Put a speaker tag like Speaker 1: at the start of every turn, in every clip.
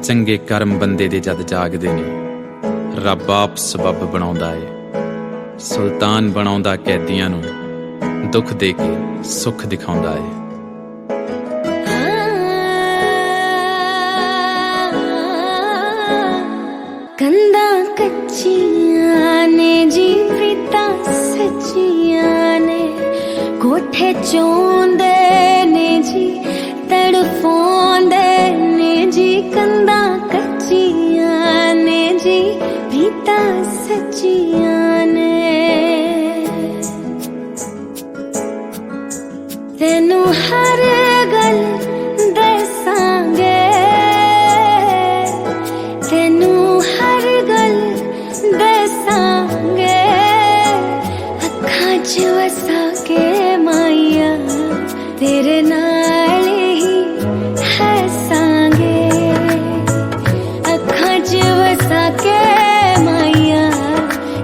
Speaker 1: चंगे कर्म बंदे दे जद जागदे ने, रब आप सबब बनाउंदा है। सुल्तान बनाउंदा कैदियां नूं, दुख दे के सुख दिखाउंदा है।
Speaker 2: कंधा कच्चियां ने जी प्रीता सच्चियां ने, कोठे चोंदे ने जी तड़फोंदे ने जी। कंधा कच्चियां ने जी प्रीता सच्चियां ने, तेनू हर गल दसांगे, तेनू हर गल दसांगे। अखां च वसा के माइया तेरे नाल ही हसांगे। अखां च वसा के माइया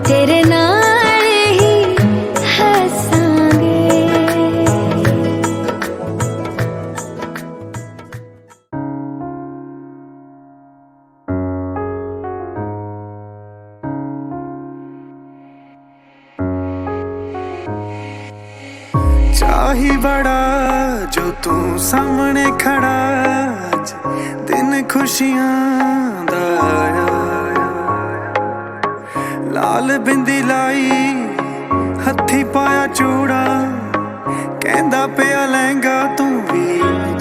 Speaker 2: तेरे नाल ही हसांगे।
Speaker 3: चाही बड़ा जो तू सामने खड़ा, अज दिन खुशियां दा आया। लाल बिंदी लाई हथी पाया चूड़ा, कहंदा पिया लहंगा तू भी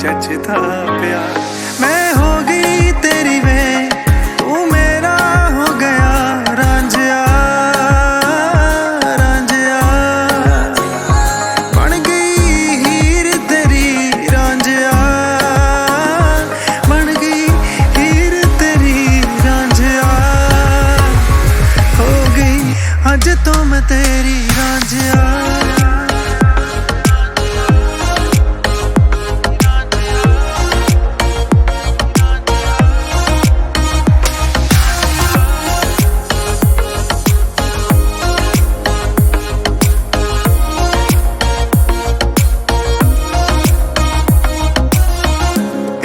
Speaker 3: जचदा पिया। मैं हो गई तेरी वे तू मेरा हो गया रांझिया। आज तो मैं तेरी रांझिया।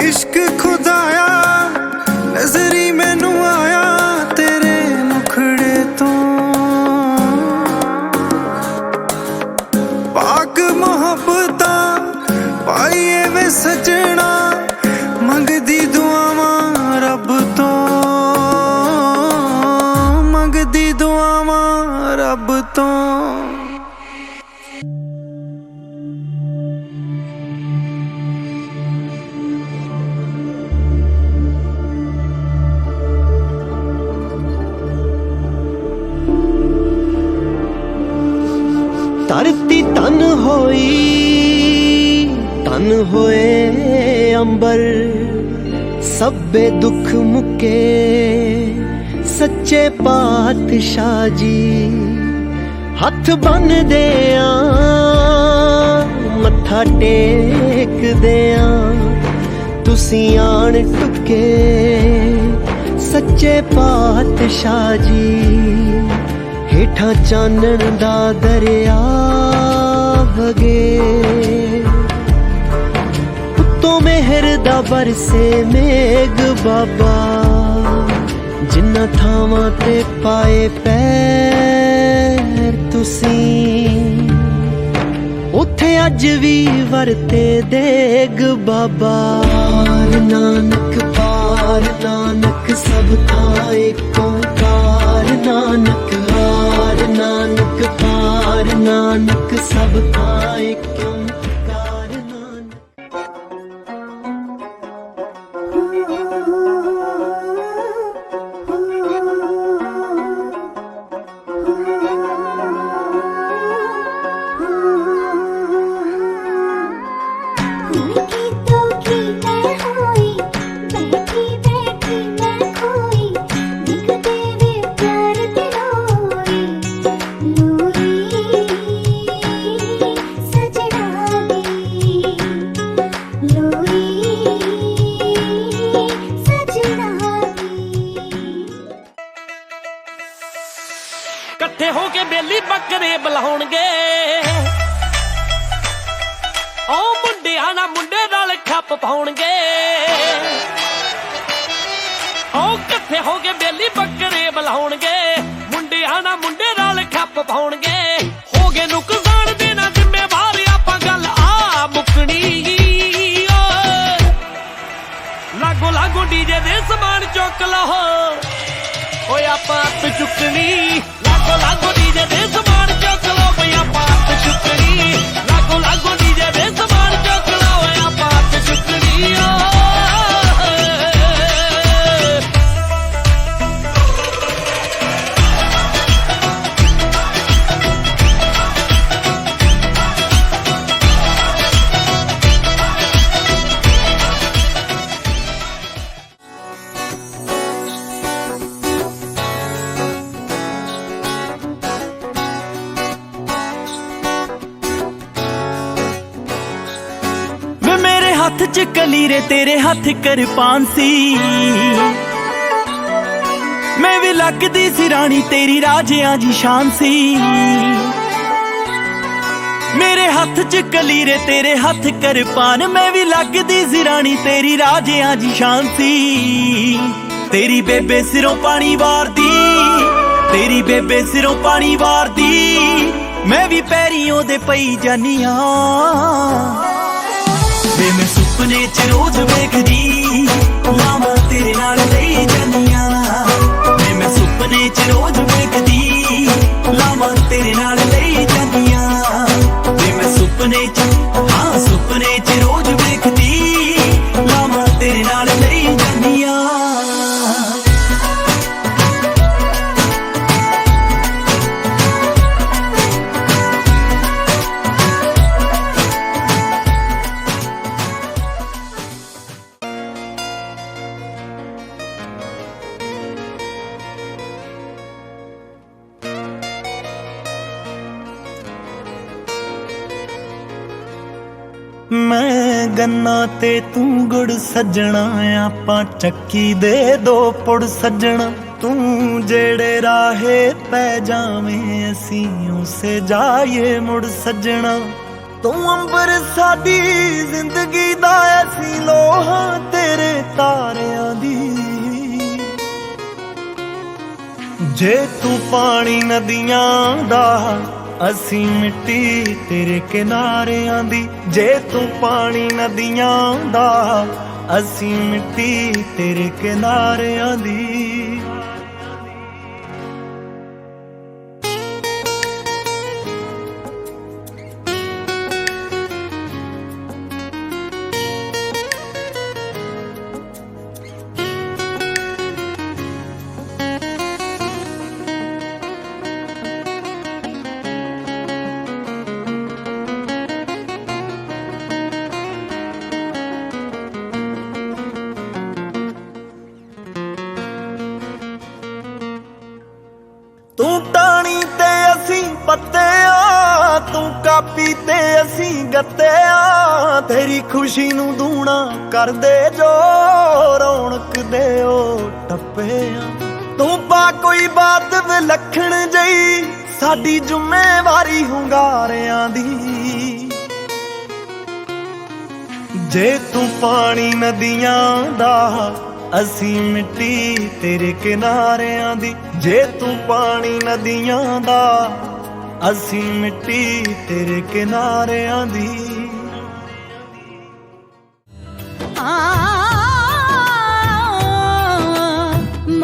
Speaker 3: इश्क खुदाया नजरी मैनू आया तेरे मुखड़े तो। पाक मोहब्बता पाइए वे सजना, मंगदी दुआवां रब तो, मंगदी दुआवां रब तो।
Speaker 4: धरती तन होई तन होए अंबर, सब्बे दुख मुके सच्चे पातशाह जी। हथ बन देया मत्था टेक देया, तुसी आन टुके सच्चे पातशाह जी। हेठा चानन दा दरिया वगे, उत्तों मेहर दा बरसे मेघ बाबा। जिन्ना थावां ते पाए पैर तुसी, उत्थे अज भी वरते देग बाबा। पार नानक सब था एक ओंकार नानक। हार नानक पार नानक सब था एक ओंकार नानक।
Speaker 5: इकट्ठे होके बेली बकरे बुलाउणगे, ओ मुंडिया ना मुंडे नाल खप पाउणगे। ਉਹ ਇਕੱਠੇ ਹੋ ਕੇ ਬੇਲੀ ਬੱਕਰੇ ਬੁਲਾਉਣਗੇ ਮੁੰਡਿਆਂ ਨਾਲ ਮੁੰਡੇ ਨਾਲ ਖੱਪ ਪਾਉਣਗੇ ਹੋ ਗਏ ਨੁਕਸਾਨ ਦੇਣਾ ਜ਼ਿੰਮੇਵਾਰ ਆਪਾਂ ਗੱਲ ਆ ਮੁੱਕਣੀ ਲਾਗੋ ਲਾਗੋ ਡੀਜੇ ਦੇ ਸਮਾਨ ਚੁੱਕ ਲਓ ਓਏ ਆਪਾਂ ਹੱਥ ਚੁੱਕਣੀ ਲਾਗੋ ਲਾਗੋ ਡੀਜੇ ਦੇ ਸਮਾਨ ਚੁੱਕ ਲਓ ਓਏ ਆਪਾਂ ਹੱਥ ਚੁੱਕਣੀ ਲਾਗੋ ਲਾਗੋ ਡੀਜੇ ਦੇ ਸਮਾਨ ਚੁੱਕ ਲਓ ਓਏ ਆਪਾਂ ਹੱਥ ਚੁੱਕਣੀ
Speaker 4: हथ च कलीरे तेरे हथ किरपान सी मैं भी लगदी सी रानी तेरी राजियां जी शान सी मेरे हथ च कलीरे तेरे हथ किरपान मैं भी लगदी सी रानी तेरी राजियां जी शान सी तेरी बेबे सिरों पानी वारदी तेरी बेबे सिरों पानी वारदी मैं भी पैरियों दे पई जानिया वे मैं सुपने च रोज वेखदी लावां तेरे नाल लई जानियां वे मैं सुपने च रोज वेखदी लावां तेरे नाल लई जानियां वे मैं सुपने च हाँ सुपने च रोज वेखदी लावां तेरे नाल लई जानियां मैं गन्ना ते तू गुड़ सजना आपां चक्की दे दो पुड़ सजना तू जेड़े राहे पै जावें असीं उसे जाए मुड़ सजना तू अंबर साडी जिंदगी दा असीं लोहा तेरे तारियां दी जे तू पानी नदियां दा असी मिट्टी तेरे किनारियां दी जे तू पानी नदियां दा असी मिट्टी तेरे किनारियां दी तू टाणी ते असी पत्ते आ तू कापी ते असी गत्ते आ तेरी खुशी नू दूना कर दे जो रौनक दे ओ टप्पे आ तू पा कोई बात विलखण जई साडी जुम्मेवारी हुंगारियां दी जे तू पानी नदियां दा असी मिट्टी तेरे किनारियां दी जे तू पानी नदियां दा असी मिट्टी तेरे किनारियां दी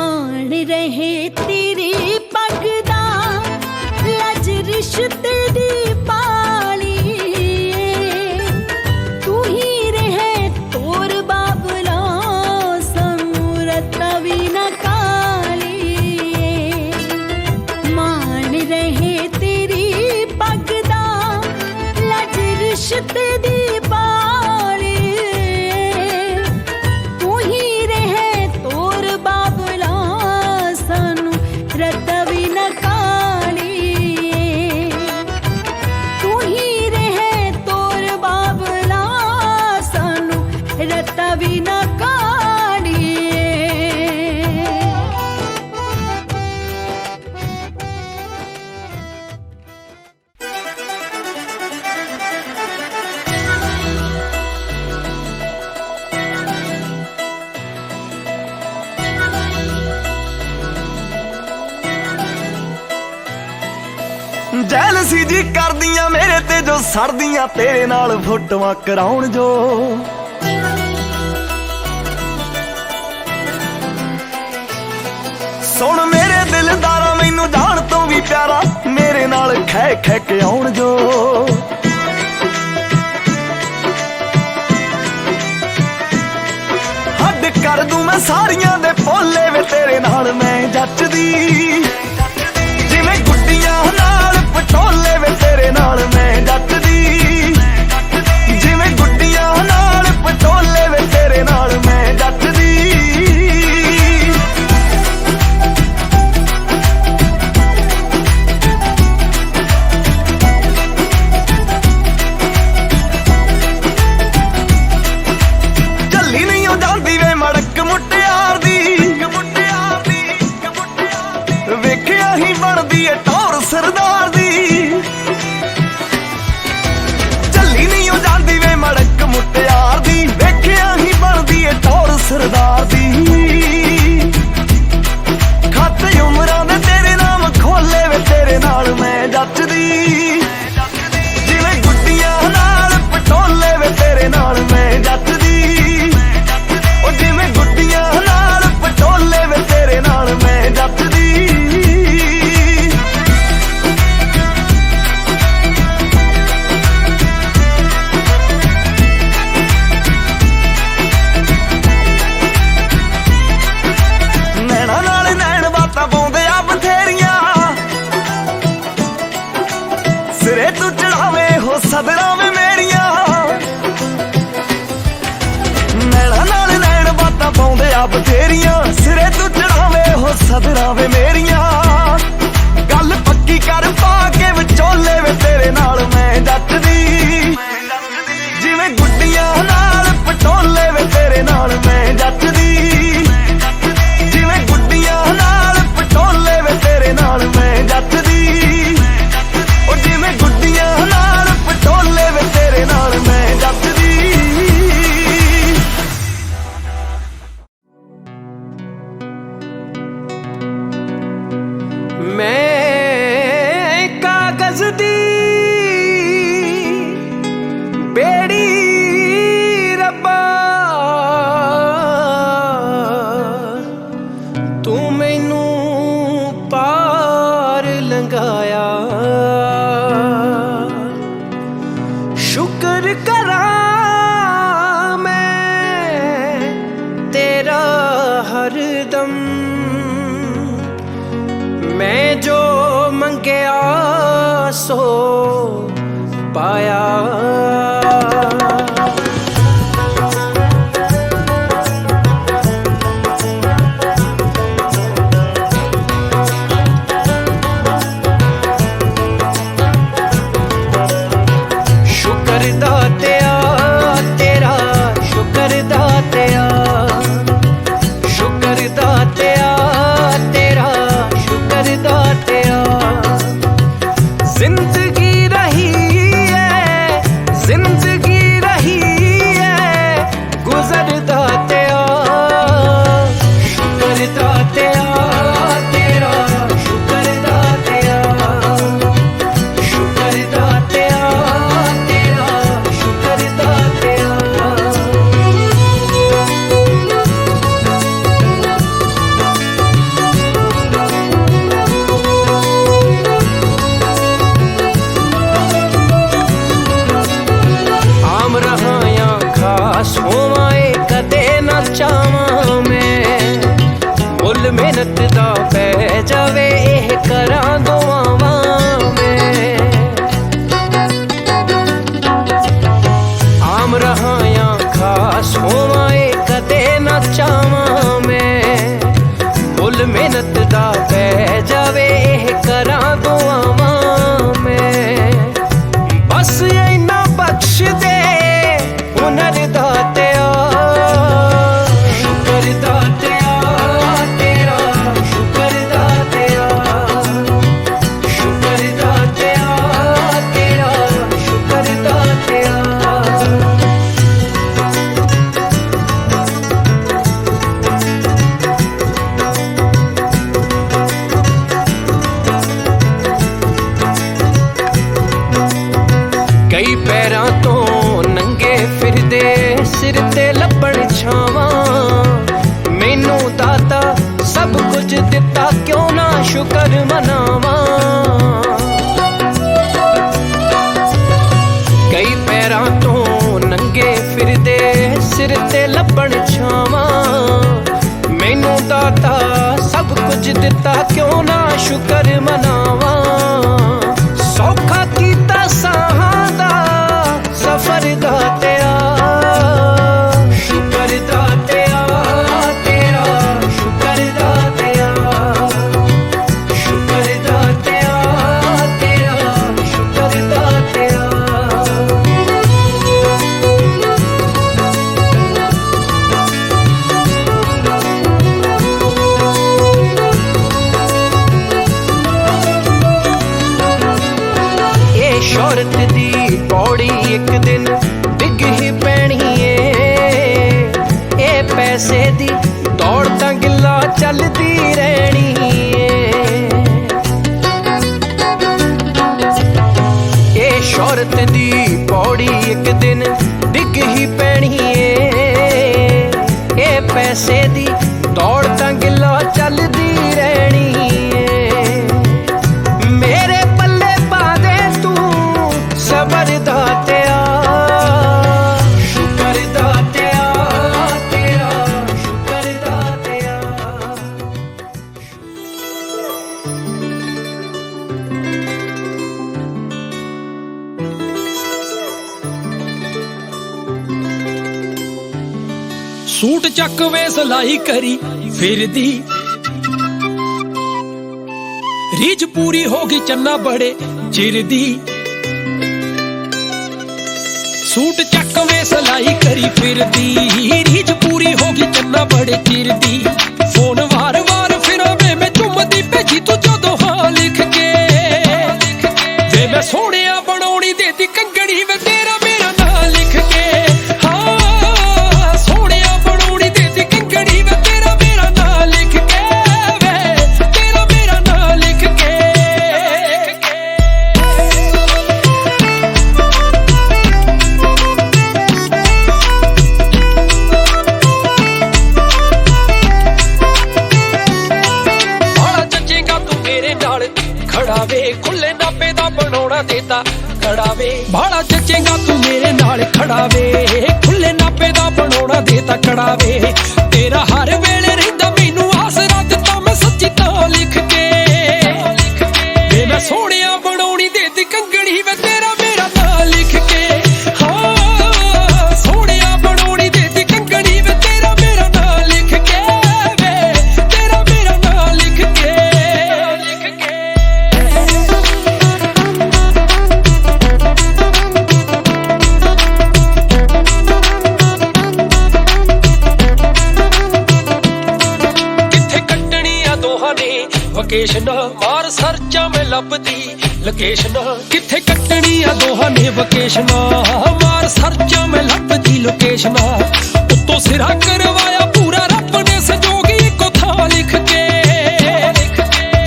Speaker 2: मान रहे तेरी पगदा लज रिश्ते दी पाली तू ही रहे तोर बाबला तवी न काली मान रहे तेरी पगदा लज रिश्ते दी बाली तू ही रहे तोर बाबला सानू रतवी न काली तू ही रहे तोर बाबला सानू रतवी न
Speaker 4: ਜੀ ਕਰਦੀਆਂ ਮੇਰੇ ਤੇ ਜੋ ਸੜਦੀਆਂ ਤੇਰੇ ਨਾਲ ਫੋਟੋਆਂ ਕਰਾਉਣ ਜੋ ਸੁਣ ਮੇਰੇ ਦਿਲਦਾਰਾ ਮੈਨੂੰ ਜਾਣ ਤੋਂ ਵੀ ਪਿਆਰਾ ਮੇਰੇ ਨਾਲ ਖੈ ਖੈ ਕੇ ਆਉਣ ਜੋ ਹੱਦ ਕਰ ਦੂੰ ਮੈਂ ਸਾਰੀਆਂ ਦੇ ਭੋਲੇ ਵੇ ਤੇਰੇ ਨਾਲ ਮੈਂ ਜੱਚਦੀ ਜਿਵੇਂ ਗੁੱਡੀਆਂ ਨਾਲ ਪਟੋਲੇ ਵੇ ਤੇਰੇ ਨਾਲ ਮੈਂ ਜੱਚਦੀ ਜਿਵੇਂ ਗੁੱਡੀਆਂ ਨਾਲ ਪਟੋਲੇ ਵੇ ਤੇਰੇ ਨਾਲ ਮੈਂ ਜੱਚਦੀ ਝੱਲੀ ਨਹੀਂ ਉਹ ਜਾਂਦੀ ਵੇ ਮੜਕ ਮੁਟਿਆਰ ਦੀ ਵੇਖਿਆ ਹੀ ਬਣਦੀ ਏ ਟੌਰ ਸਰਦਾਰ ਦੀ ਝੱਲੀ ਨਹੀਂ ਉਹ ਜਾਂਦੀ ਵੇ ਮੜਕ ਮੁਟਿਆਰ ਦੀ ਵੇਖਿਆ ਹੀ ਬਣਦੀ ਏ ਟੌਰ ਸਰਦਾਰ ਦੀ ਖਾਤੇ ਉਮਰਾਂ ਦੇ ਤੇਰੇ ਨਾਮ ਖੋਲੇ ਵੇ ਤੇਰੇ ਨਾਲ ਮੈਂ ਜੱਚਦੀ ਜਿਵੇਂ ਗੁੱਡੀਆਂ ਨਾਲ ਪਟੋਲੇ ਵੇ ਤੇਰੇ ਨਾਲ ਮੈਂ ਜੱਚਦੀ ਉਹ ਜਿਵੇਂ ਗੁੱਡੀਆਂ ਨਾਲ ਪਟੋਲੇ ਵੇ ਤੇਰੇ ਨਾਲ ਮੈਂ ਜੱਚਦੀ ਨੈਣਾ ਨਾਲ ਨੈਣ ਬਾਤਾਂ ਪਾਉਂਦੇ ਆ ਬਥੇਰੀਆਂ ਸਿਰੇ ਤੂੰ ਚੜਾਵੇ ਹੋ ਸਦਰਾਂ ਵੇ ਮੇਰੀਆਂ ਨੈਣਾ ਨਾਲ ਨੈਣ ਬਾਤਾਂ ਪਾਉਂਦੇ ਆ ਬਥੇਰੀਆਂ ਸਿਰੇ ਤੂੰ ਚੜਾਵੇ ਹੋ ਸਦਰਾਂ ਵੇ ਮੇਰੀਆਂ ਗੱਲ ਪੱਕੀ ਕਰ ਪਾ ਕੇ ਵਿਚੋਲੇ ਵੇ ਤੇਰੇ ਨਾਲ ਮੈਂ ਜੱਚਦੀ ਜਿਵੇਂ ਗੁੱਡੀਆਂ ਨਾਲ ਪਟੋਲੇ ਵੇ ਤੇਰੇ ਨਾਲ ਮੈਂ ਜੱਚਦੀ ਜਿਵੇਂ ਗੁੱਡੀਆਂ ਨਾਲ ਪਟੋਲੇ ਵੇ ਤੇਰੇ ਨਾਲ ਮੈਂ ਜੱਚਦੀ ਉਹ ਜਿਵੇਂ ਗੁੱਡੀਆਂ ਨਾਲ ਪਟੋਲੇ ਵੇ ਤੇਰੇ ਨਾਲ ਮੈਂ ਜੱਚਦੀ
Speaker 5: ਮੈਂ ਕਾਗਜ਼ ਦੀ ਬੇੜੀ ਰੱਬਾ ਤੂੰ ਮੈਨੂੰ ਪਾਰ ਲੰਘਾਇਆ ਸ਼ੁਕਰ ਕਰਾਂ ਮੈਂ ਤੇਰਾ ਹਰਦਮ ਮੈਂ ਜੋ ਮੰਗਿਆ ਸੋ ਪਾਇਆ ਸ਼ੁਕਰ ਦਾਤਿਆ ਤੇਰਾ ਸ਼ੁਕਰ ਦਾਤਿਆ ਸ਼ੁਕਰ ਦਾਤਿਆ ਤੇਰਾ ਸ਼ੁਕਰ ਦਾਤਿਆ ਜ਼ਿੰਦਗੀ ਰਹੀ ਹੈ ਜ਼ਿੰਦਗੀ ਰਹੀ ਹੈ ਗੁਜ਼ਰਦਾ ਤੇਰਾ ਸ਼ੁਕਰ ਦਾਤਿਆ ਤੇਰਾ ਸ਼ੁਕਰ ਦਾਤਿਆ ਸ਼ੁਕਰ ਦਾਤਿਆ ਤੇਰਾ ਸ਼ੁਕਰ ਦਾਤਿਆ ਆਮ ਰਹਾਇਆ ਖਾਸ ਹੋਵਾਂ ਕਦੇ ਨਾ ਚਾਵਾਂ ਮੈਂ ਮੁੱਲ ਮਿਹਨਤ ਦਾ ਪੈ ਜਾਵੇ ਇਹ ਕਰਾਂ ਦੁਆਵਾਂ ਮੈਂ ਆਮ ਰਹਾਇਆ ਖਾਸ ਹੋਵਾਂ ਕਦੇ ਨਾ ਚਾਵਾਂ ਮੈਂ ਮੁੱਲ ਮਿਹਨਤ ਦਾ ਪੈ ਜਾਵੇ ਇਹ ਕਰਾਂ ਦੁਆਵਾਂ ਮੈਂ ਬਸ ਇੰਨਾ ਬਖਸ਼ ਦੇ ਹੁਨਰ ਦਾਤਿਆ ਸ਼ੁਕਰ ਦਾਤਿਆ ਤੇਰਾ ਸ਼ੁਕਰ ਦਾਤਿਆ ਸ਼ੁਕਰ ਦਾਤਿਆ ਤੇਰਾ ਸ਼ੁਕਰ ਦਾਤਿਆ
Speaker 6: सिर ते लभण छावां मैनू दाता सब कुछ दिता क्यों ना शुकर मनावां सौखा कीता साहां दा सफर दातिया शुकर दातिया तेरा शुकर दातिया शुकर दातिया तेरा शुकर दातिया शौहरत दी पौड़ी एक दिन डिग ही पैनी ए पैसे दी दौड़ तां गिला चलदी रहनी ए शौहरत दी पौड़ी एक दिन डिग ही पैनी ए पैसे दी दौड़ तां गिला चलदी रहनी मेरे पल्ले पा दे तू सबर दातिया शुकर दातिया तेरा शुकर दातिया
Speaker 5: सूट ਚੱਕ ਵੇ ਸਲਾਈ ਕਰੀ ਫਿਰਦੀ ਰੀਝ ਪੂਰੀ ਹੋ ਗਈ ਚੰਨਾ ਬੜੇ ਚਿਰ ਦੀ सूट ਚੱਕ ਵੇ ਸਲਾਈ ਕਰੀ ਫਿਰਦੀ ਰੀਝ ਪੂਰੀ ਹੋ ਗਈ ਚੰਨਾ ਬੜੇ ਚਿਰ ਦੀ ਫੋਨ ਵਾਰ-ਵਾਰ ਫਿਰਾਂ ਮੈਂ ਚੁੰਮਦੀ ਭੇਜੀ ਤੂੰ ਜਦੋਂ ਹਾਂ ਲਿਖ ਕੇ ਵੇ ਮੈਂ ਸੋਹਣਿਆ ਬਣਾਉਣੀ ਦੇਤੀ ਕੰਗਣੀ ਵੇ ਤੇਰਾ ਮੇਰਾ ਨਾਂ ਲਿਖ ਕੇ ਹਾਂ ਸੋਹਣਿਆ ਬਣਾਉਣੀ ਦੇਤੀ ਕੰਗਣੀ ਵੇ ਤੇਰਾ ਮੇਰਾ ਨਾਂ ਲਿਖ ਕੇ ਵੇ ਤੇਰਾ ਮੇਰਾ ਨਾਂ ਲਿਖ ਕੇ ਖੜਾ ਵੇ ਖੁੱਲੇ ਨਾਪੇ ਦਾ ਬਣਾਉਣਾ ਦੇਤਾ ਖੜਾ ਵੇ ਬਾਲਾ ਜੱਜੇਗਾ ਤੂੰ ਮੇਰੇ ਨਾਲ ਖੜਾ ਵੇ ਖੁੱਲੇ ਨਾਪੇ ਦਾ ਬਣਾਉਣਾ ਦੇਤਾ ਖੜਾ ਵੇ ਤੇਰਾ ਹਰ ਵੇਲੇ ਰਹਿੰਦਾ ਮੈਨੂੰ ਆਸਰਾ ਦਿੱਤਾ ਮੈਂ ਸੱਚੀ ਤਾਂ ਲਿਖ ਕੇ ਵੇ ਮੈਂ ਸੋਹਣਿਆ ਬਣਾਉਣੀ ਦੇਤੀ ਕੰਗਣੀ ਵੇ ਤੇਰਾ ਮੇਰਾ ਨਾਂ ਲਿਖ ਕੇ ਹਾਂ ਸੋਹਣਿਆ ਬਣਾਉਣੀ ਦੇਤੀ ਕੰਗਣੀ ਵੇ ਤੇਰਾ ਮੇਰਾ ਨਾਂ ਲਿਖ ਕੇ ਵੇ ਤੇਰਾ ਮੇਰਾ ਨਾਂ ਲਿਖ ਕੇ ਵਕੇਸ਼ਨ ਮਾਰ ਸਰਚਾਂ ਮੈਂ ਲੱਭਦੀ ਲੋਕੇਸ਼ਨ ਕਿੱਥੇ ਕੱਟਣੀ ਆ ਦੋਹਾਂ ਨੇ ਵਕੇਸ਼ਨ ਮਾਰ ਸਰਚਾਂ ਮੈਂ ਲੱਭਦੀ ਲੋਕੇਸ਼ਨ ਉੱਤੋਂ ਸਿਰਾ ਕਰਵਾਇਆ ਪੂਰਾ ਰੱਬ ਨੇ ਸੰਜੋਗੀ ਇੱਕੋ ਥਾਂ ਲਿਖ ਕੇ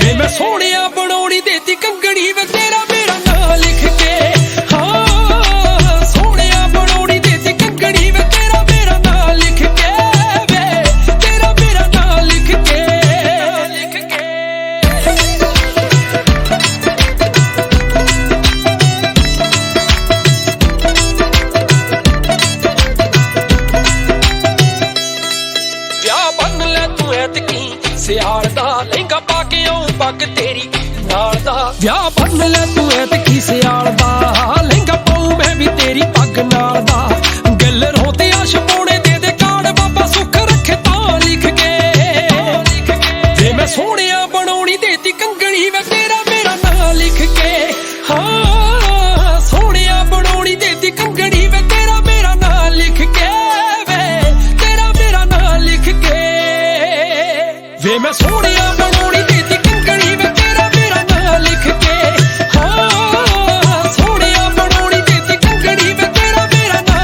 Speaker 5: ਵੇ ਮੈਂ ਸੋਹਣਿਆ ਬਣਾਉਣੀ ਦੇਤੀ ਕੰਗਣੀ ਵੇ ਤੇਰਾ ਮੇਰਾ ਨਾਂ ਲਿਖ ਕੇ ਹਾਂ ਸੋਹਣਿਆ ਬਣਾਉਣੀ ਦੇਤੀ ਕੰਗਣੀ ਵੇ ਤੇਰਾ ਮੇਰਾ ਨਾਂ ਲਿਖ ਕੇ ਵੇ ਤੇਰਾ ਮੇਰਾ ਨਾਂ ਲਿਖ ਕੇ ਸਿਆਲ ਦਾ ਲਹਿੰਗਾ ਪਾ ਕੇ ਆਉਂ ਪੱਗ ਤੇਰੀ ਨਾਲ ਦਾ ਵਿਆਹ ਬੰਨ ਲੈ ਤੂੰ ਐਤਕੀ ਸਿਆਲ ਦਾ ਲਹਿੰਗਾ ਪਾਉਂ ਮੈਂ ਵੀ ਤੇਰੀ ਪੱਗ ਨਾਲ ਦਾ ਗੱਲ ਰੋਤੇ ਆਸ਼ ਪਾਉਣੇ ਦੇ ਕਾਰਡ ਬਾਬਾ ਸੁੱਖ ਰੱਖੇ ਤਾਂ ਲਿਖ ਕੇ ਜੇ ਮੈਂ ਸੋਹਣਿਆ ਬਣਾਉਣੀ ਦੇਤੀ ਕੰਗਣੀ ਵੇ ਤੇਰਾ ਮੇਰਾ ਨਾਂ ਲਿਖ ਕੇ ਹਾਂ ਸੋਹਣਿਆ ਬਣਾਉਣੀ ਦੇਤੀ ਕੰਗਣੀ ਵੇ ਤੇਰਾ ਮੇਰਾ ਨਾਂ ਲਿਖ ਕੇ ਵੇ ਤੇਰਾ ਮੇਰਾ ਨਾਂ ਲਿਖ ਕੇ ਵੇ ਮੈਂ ਸੋਹਣਿਆ ਬਣਾਉਣੀ ਦੇਤੀ ਕੰਗਣੀ ਵੇ ਤੇਰਾ ਮੇਰਾ ਨਾਂ ਲਿਖ ਕੇ ਹਾਂ ਸੋਹਣਿਆ ਬਣਾਉਣੀ ਦੇਤੀ ਕੰਗਣੀ ਵੇ ਤੇਰਾ ਮੇਰਾ ਨਾਂ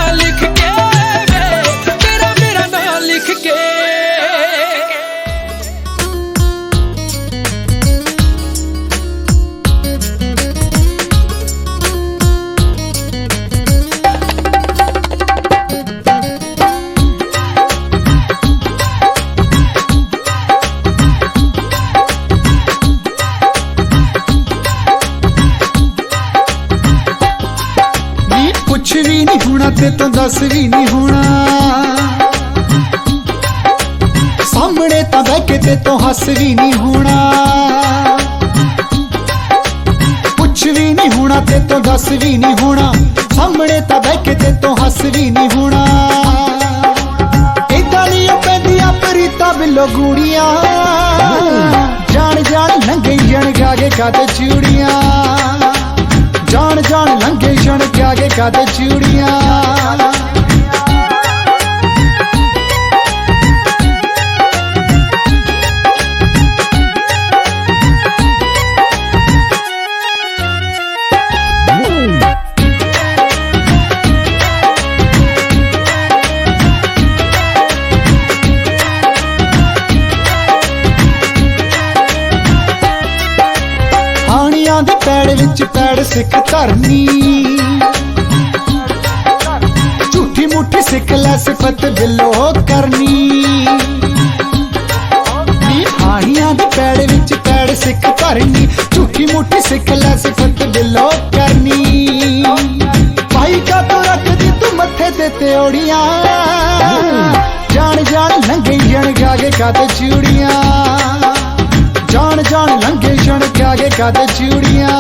Speaker 7: ते तो दस भी नहीं होना, सामने तो बह के ते तो हस भी नहीं होना, कुछ भी नहीं होना ते तो दस भी नहीं होना, सामने तो बह के ते तो हस भी नहीं होना। इदा नहीं पैंदियां प्रीता बिलो गूड़ियां, जान जान लंघे जन के आगे काते चूड़ियां, जान जान लंघे जन के आगे काते चूड़ियां। दे पैड़ विच पैड़ सिख धरनी, झूठी मुठी सिख लै सिफत बिलो करनी। हानियां दे पैड़ विच पैड़ सिख धरनी, झूठी मुठी सिख लै सिफत बिलो करनी। भाई का तो रख दी तू मत्थे ते त्योड़ियां, जान जान लंघे जन के आगे काते चूड़ियां, जान जान लंघे जन के आगे काते चूड़ियां,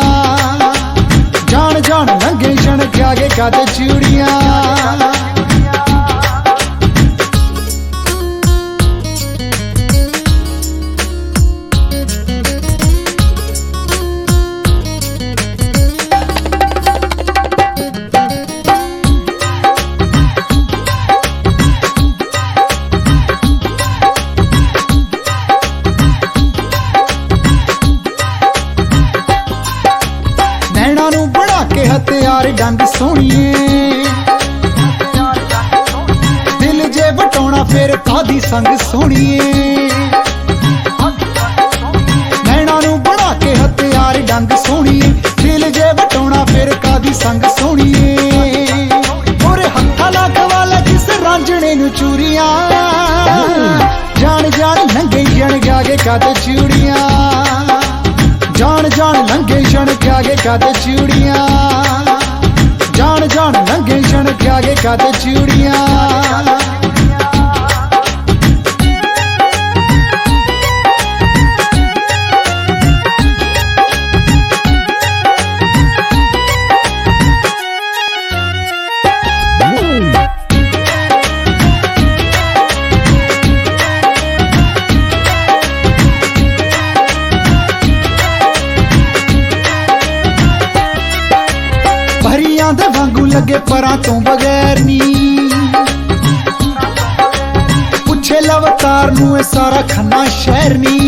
Speaker 7: जान जान लंघे जन के आगे काते चूड़ियां। हथियार डंग सोहणिए, दिल जे बटाउणा फिर कादी संग सोहणिए। नैना नू बना के हथियार डंग सोहणिए, दिल जे बटाउणा फिर कादी संग सोहणिए। और हत्था लग वाला जिस रांझणे नू चूरियां, जान जान लंघे जन के आगे काते चूड़ियां, जान जान लंघे जन के आगे काते चूड़ियां, जान जान लंघे जन के आगे काते चूड़ियां। दे वांगू लगे परां तो बगैर नी, पुछे लवतार नू ए सारा खन्ना शहर नी।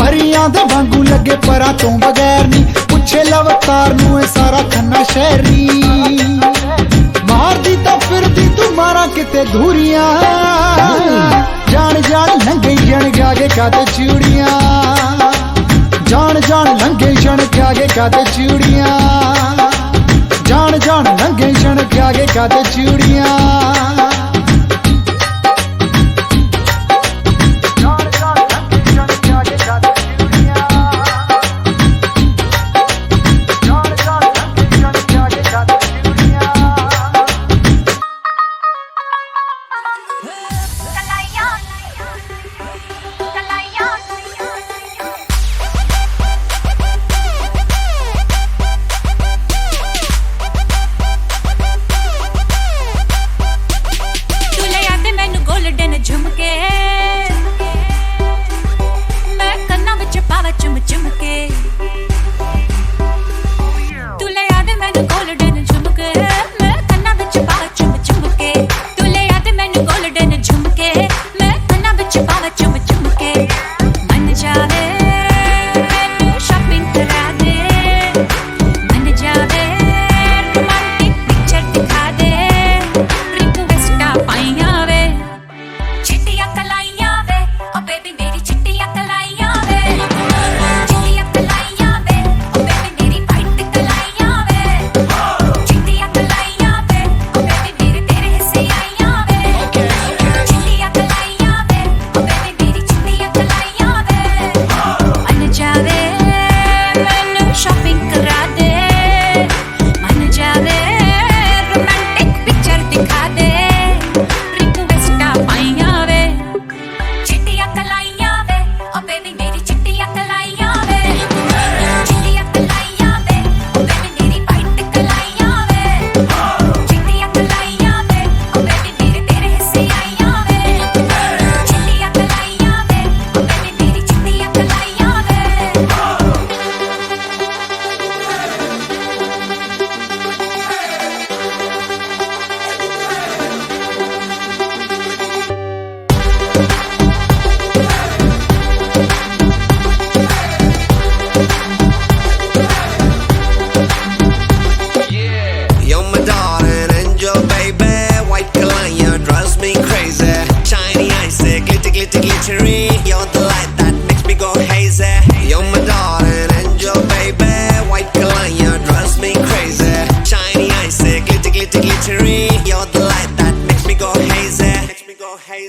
Speaker 7: परियां दे वांगू लगे परां तो बगैर नी, पुछे लवतार नू ए सारा खन्ना शहर नी। मार दी तो फिर दी तू मारा किते धूरियां, जान जान लंघे जन के आगे काते चूड़ियां, जान जान लंघे जन के आगे काते चूड़ियां, जान जान लंघे जन के आगे काते चूड़ियां।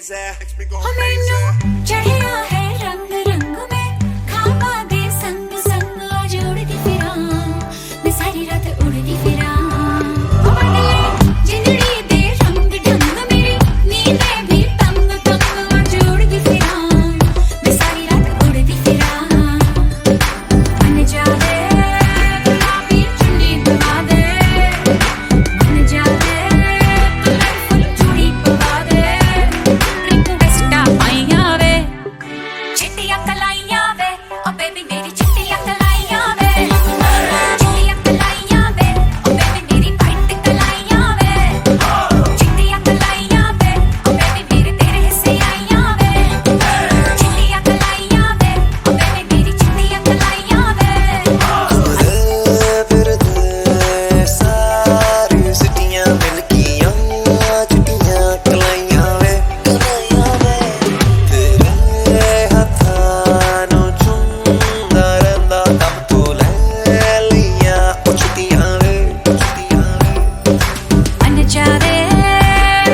Speaker 8: crazy. Makes me go
Speaker 2: हो
Speaker 8: crazy.
Speaker 2: मैनू चढ़िया है रंग रंग में खाबा दे संग संग आज उड़दी फिरां मैं सारी रात उड़दी फिरां हो बदले जिंदड़ी दे रंग ढंग मेरी नींद भी तंग तंग आज उड़दी फिरां मैं सारी रात उड़दी फिरां मन जावे गुलाबी चुन्नी पवा दे मन जावे कलरफुल चूड़ी पवा दे रिक्वेस्टा आईयां वे चिट्टियां कलाइयां वे ओ बेबी मेरी चिट्टियां कलाइयां वे चिट्टियां कलाइयां वे ओ बेबी मेरी वाइट कलाइयां वे चिट्टियां कलाइयां वे ओ बेबी मेरे तेरे हिस्से आईयां वे चिट्टियां कलाइयां वे ओ बेबी मेरी चिट्टियां कलाइयां वे
Speaker 4: फिरदे सारी सिटियां मिलकियां चिट्टियां कलाइयां वे तेरे हत्थां नूं चुमदा रहिंदा तब तूं ले लईयां ओ चिट्टियां वे
Speaker 2: मन जावे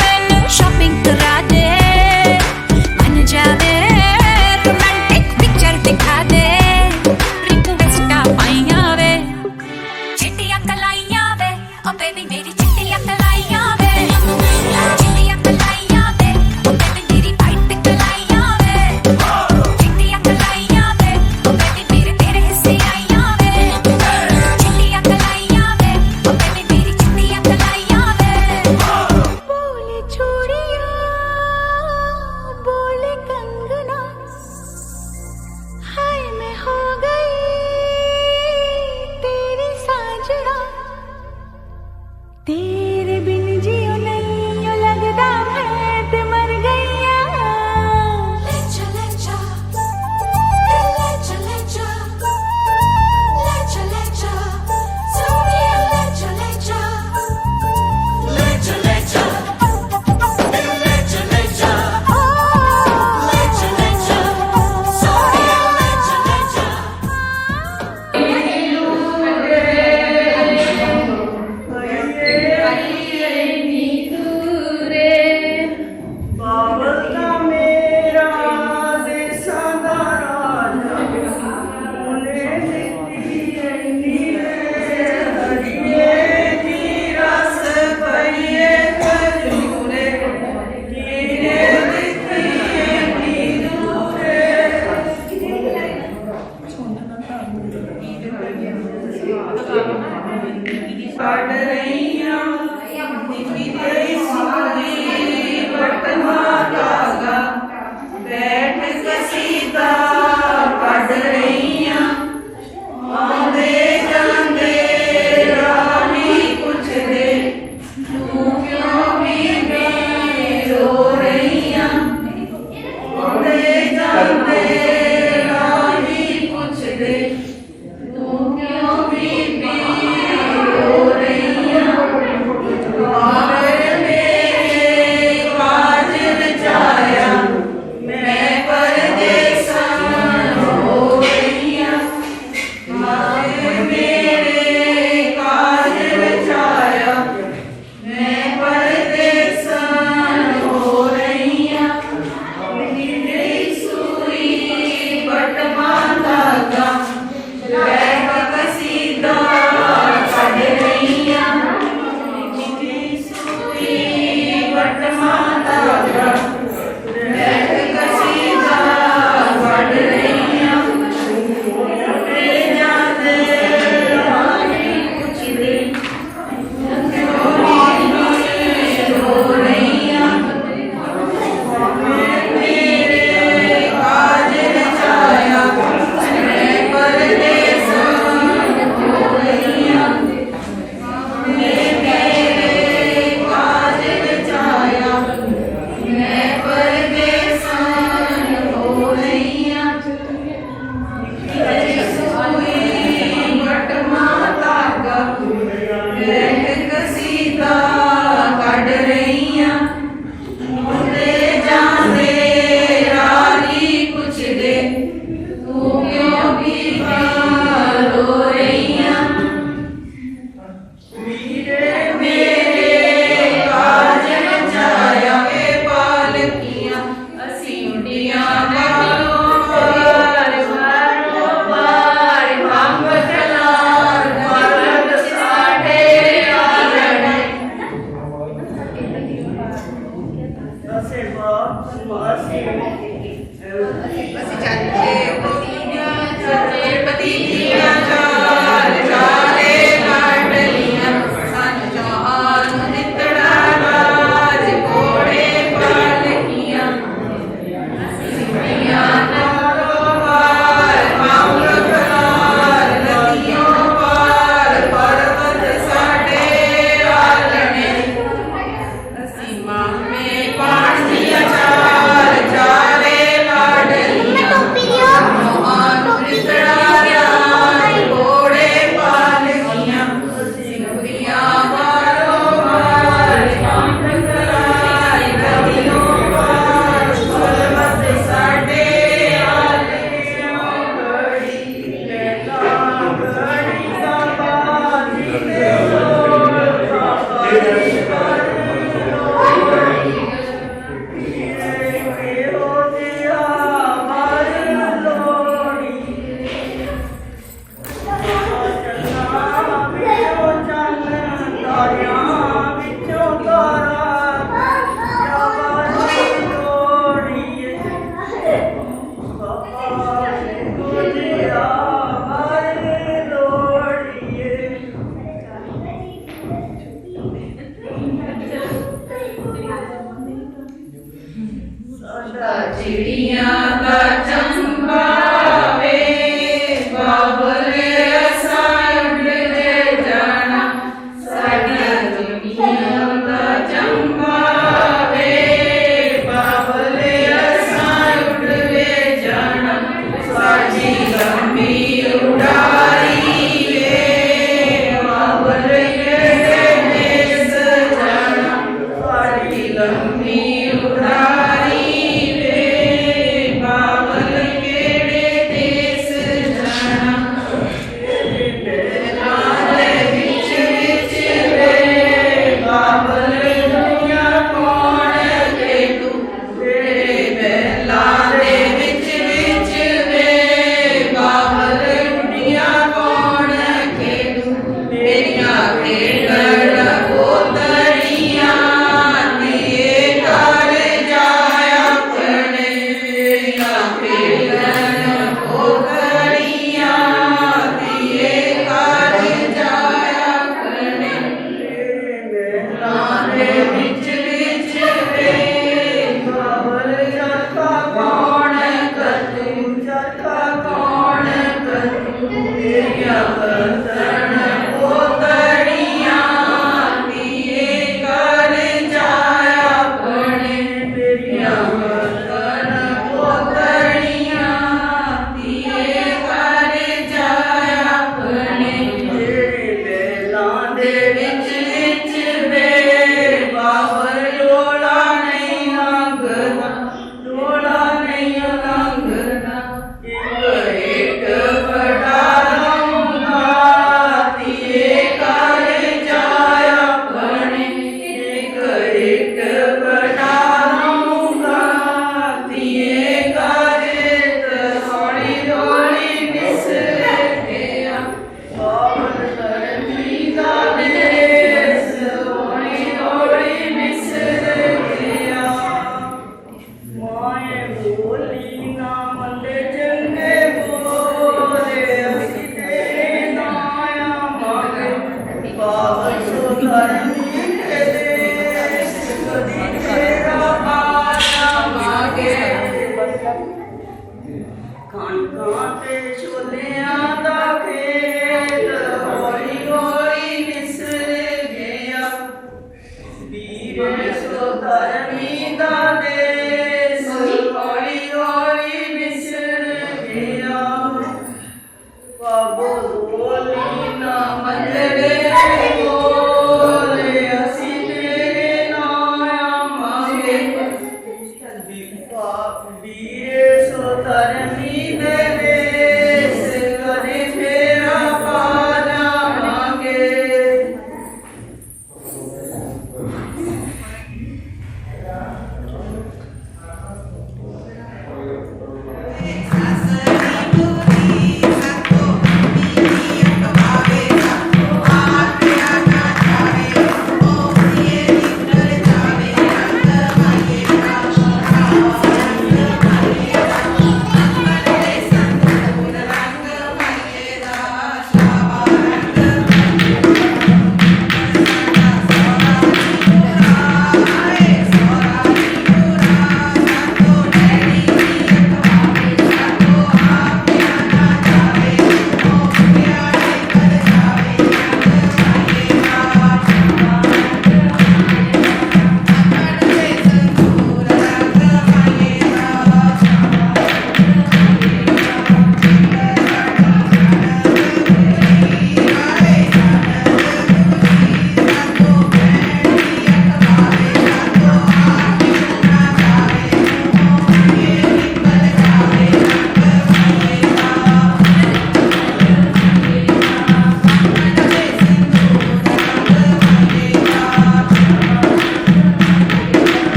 Speaker 2: मैनू शॉपिंग करा दे मन जावे रोमांटिक पिक्चर दिखा दे रिक्वेस्टा आईयां वे चिट्टियां कलाइयां वे ओ बेबी मेरी चिट्टियां कलाइयां वे चिट्टियां कलाइयां वे ओ बेबी मेरी वाइट कलाइयां वे चिट्टियां कलाइयां वे ओ बेबी मेरे तेरे हिस्से आईयां वे चिट्टियां कलाइयां वे ओ बेबी मेरी चिट्टियां कलाइयां वे बोले चूड़ियां बोले कंगना हाय मैं हो गई तेरी साजना तेरे बिन जियो नहीं लगदा मैं ते मर गईया ले चले जा सोनिया ले चले जा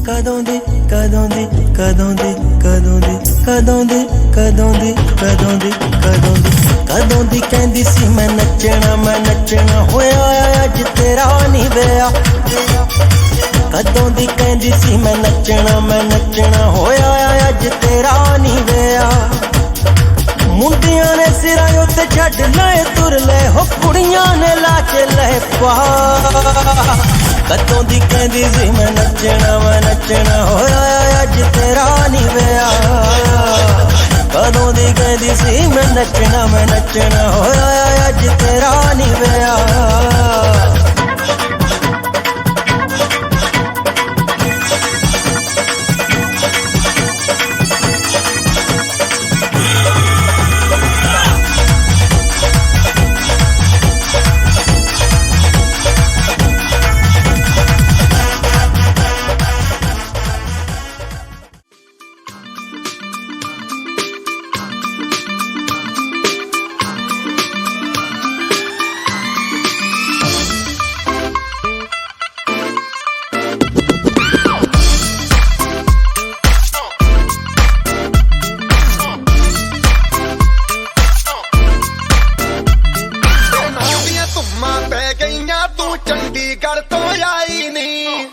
Speaker 4: ਕਦੋਂ ਦੀ ਕਦੋਂ ਦੀ ਕਦੋਂ ਦੀ ਕਦੋਂ ਦੀ ਕਦੋਂ ਦੀ ਕਦੋਂ ਦੀ ਕਦੋਂ ਦੀ ਕਦੋਂ ਦੀ ਕਦੋਂ ਦੀ ਕਹਿੰਦੀ ਸੀ ਮੈਂ ਨੱਚਣਾ ਹੋਇਆ ਅੱਜ ਤੇਰਾ ਨਹੀਂ ਵਿਆਹ ਕਦੋਂ ਦੀ ਕਹਿੰਦੀ ਸੀ ਮੈਂ ਨੱਚਣਾ ਹੋਇਆ ਅੱਜ ਤੇਰਾ ਨਹੀਂ ਵਿਆਹ ਮੁੰਡਿਆਂ ਨੇ ਸਿਰਾਂ ਉੱਤੇ ਛੱਡ ਲਏ ਤੁਰ ਲੈ ਹੋ ਕੁੜੀਆਂ ਨੇ ਲਾ ਕੇ ਲੈ ਪਾ ਕਦੋਂ ਦੀ ਕਹਿੰਦੀ ਸੀ ਮੈਂ ਨੱਚਣਾ ਹੋਇਆ ਅੱਜ ਤੇਰਾ ਨਹੀਂ ਵਿਆਹ ਕਦੋਂ ਦੀ ਕਹਿੰਦੀ ਸੀ ਮੈਂ ਨੱਚਣਾ ਹੋਇਆ ਅੱਜ ਤੇਰਾ ਨਹੀਂ ਵਿਆਹ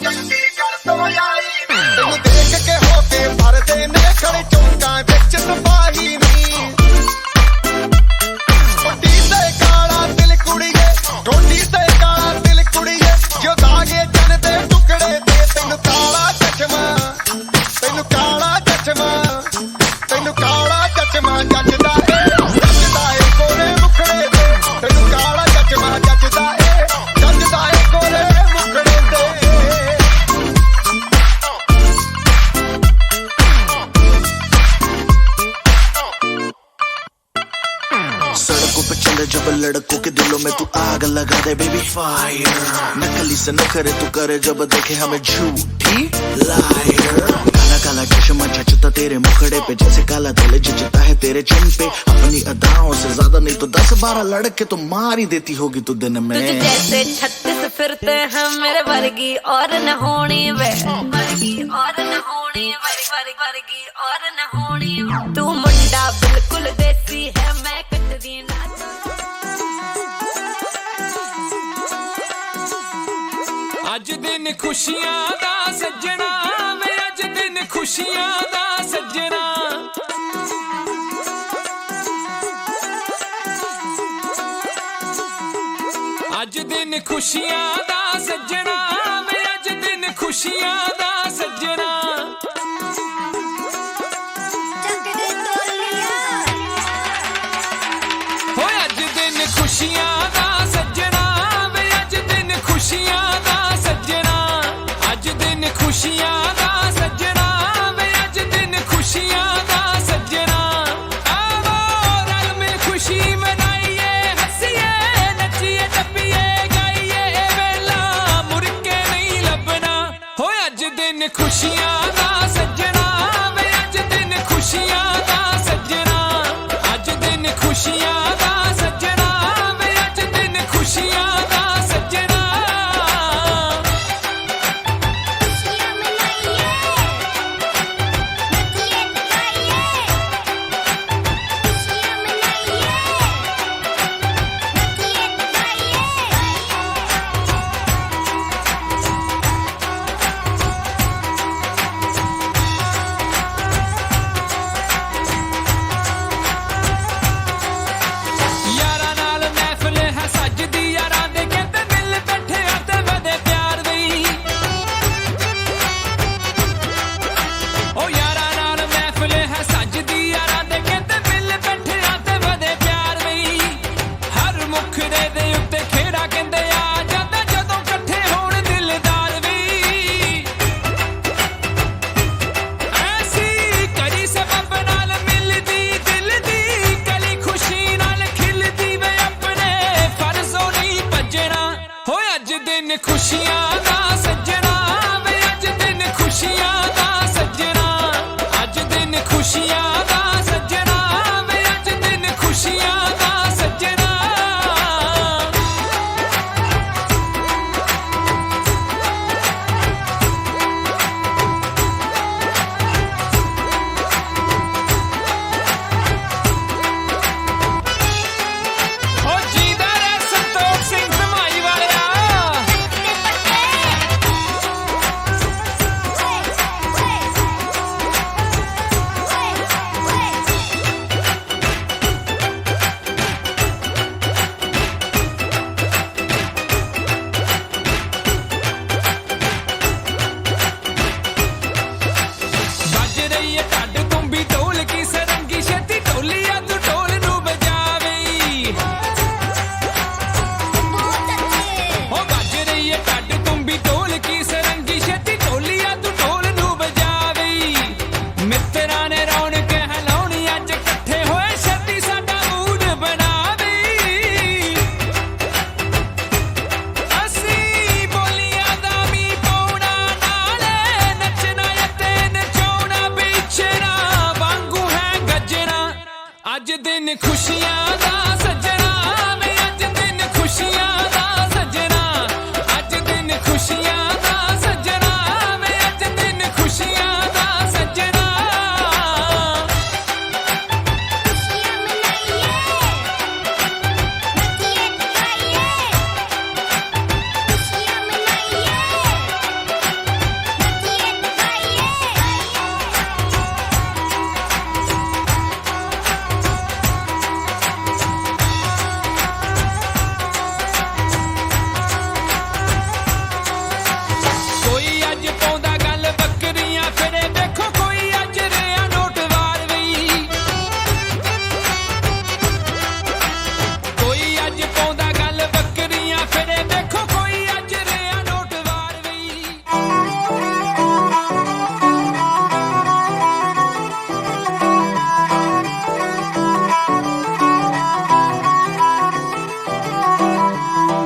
Speaker 8: ਚੰਡੀਗੜ੍ਹ ਤੋਂ ਆਈ ਨੀ ਤੈਨੂੰ ਦੇਖ ਕੇ ਹੋ ਕੇ ਭਰਦੇ ਨੇ ਖੜੇ ਚੌਂਕਾਂ ਵਿੱਚ ਸਿਪਾਹੀ ਨੀ ਟੋਡੀ ਤੇ ਕਾਲਾ ਦਿਲ ਕੁੜੀਏ ਟੋਡੀ ਤੇ ਕਾਲਾ ਦਿਲ ਕੁੜੀਏ ਜੋ ਦਾਗੇ ਜਨ ਦੇ ਟੁਕੜੇ ਤੇ ਤੈਨੂੰ ਕਾਲਾ ਚਸ਼ਮਾ ਤੈਨੂੰ ਕਾਲਾ ਚਸ਼ਮਾ ਤੈਨੂੰ ਕਾਲਾ ਚਸ਼ਮਾ ਜੱਜਦਾ ਏ ਕੋਰੇ ਮੁਖੜੇ ਤੇ ਤੈਨੂੰ ਕਾਲਾ ਚਸ਼ਮਾ ਜੱਜਦਾ ਏ
Speaker 4: जब लड़कों के दिलों में तू आग लगा दे बेबी फायर नकली से नखरे तू करे जब देखे हमें झूठी लायर काला काला चश्मा जचता तेरे मुखड़े पे जैसे काला दिल जचता है तेरे चिन पे अपनी अदाओं से ज्यादा नहीं तो 10-12 लड़के तो मार ही देती होगी तू दिन में
Speaker 9: तुझे जैसे 36 फिरते हैं मेरे वर्गी और न होनी वे वर्गी और न होनी वर्गी और न होनी तू मुंडा बिल्कुल देसी है मैं कटदी ना
Speaker 6: ਅੱਜ ਦਿਨ ਖੁਸ਼ੀਆਂ ਦਾ ਸੱਜਣਾ ਵੇ ਅੱਜ ਦਿਨ ਖੁਸ਼ੀਆਂ ਦਾ ਸੱਜਣਾ ਅੱਜ ਦਿਨ ਖੁਸ਼ੀਆਂ ਦਾ ਸੱਜਣਾ ਵੇ ਅੱਜ ਦਿਨ ਖੁਸ਼ੀਆਂ ਦਾ ਸੱਜਣਾ ਹੋ ਅੱਜ ਦਿਨ ਖੁਸ਼ੀਆਂ ਦਾ ਸੱਜਣਾ ਵੇ ਅੱਜ ਦਿਨ ਖੁਸ਼ੀਆਂ खुशियां दा सज्जना वे अज दिन खुशियां दा सज्जना आवो रल मिल खुशी मनाइए हसीए नचिए टप्पिए गाइए वेला मुड़ के नहीं लभना हो अज दिन खुशियां दा सज्जना वे अज दिन खुशियां दा सज्जना अज दिन खुशियां दा सज्जना वे अज दिन खुशियां दा सज्जना हो अज दिन खुशियां दा सजना वे अज दिन खुशियां दा सजना अज दिन खुशियां दा सजना वे अज दिन खुशियां दा सजना अज दिन खुशियां दा सजना वे अज दिन खुशियां दा सजना अज दिन खुशियां दा सजना वे अज दिन खुशियां दा सजना
Speaker 2: खुशियां मनाइए नचिए गाइए खुशियां मनाइए नचिए गाइए